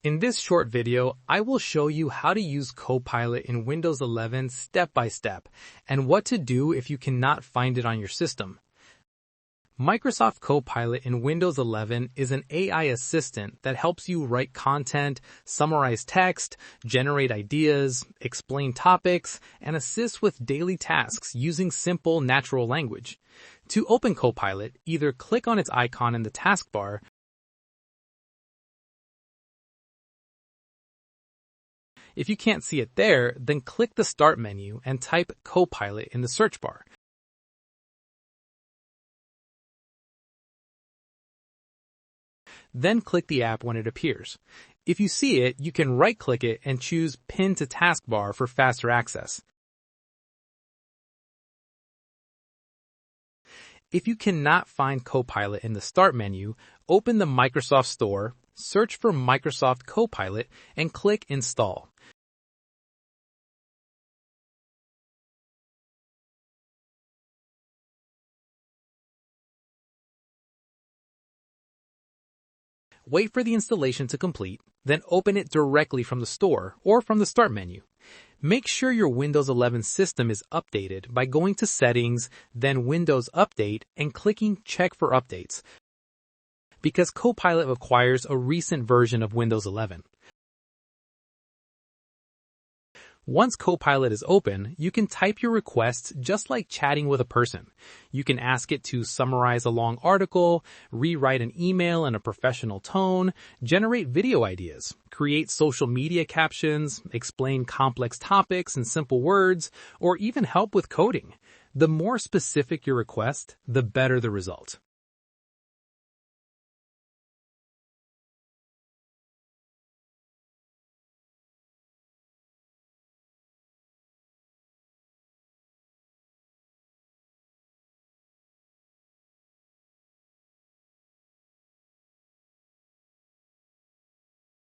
In this short video, I will show you how to use Copilot in Windows 11 step by step and what to do if you cannot find it on your system. Microsoft Copilot in Windows 11 is an AI assistant that helps you write content, summarize text, generate ideas, explain topics, and assist with daily tasks using simple natural language. To open Copilot, either click on its icon in the taskbar. If you can't see it there, then click the Start menu and type Copilot in the search bar. Then click the app when it appears. If you see it, you can right-click it and choose Pin to Taskbar for faster access. If you cannot find Copilot in the Start menu, open the Microsoft Store, search for Microsoft Copilot, and click Install. Wait for the installation to complete, then open it directly from the store or from the Start menu. Make sure your Windows 11 system is updated by going to Settings, then Windows Update, and clicking Check for Updates, because Copilot requires a recent version of Windows 11. Once Copilot is open, you can type your requests just like chatting with a person. You can ask it to summarize a long article, rewrite an email in a professional tone, generate video ideas, create social media captions, explain complex topics in simple words, or even help with coding. The more specific your request, the better the result.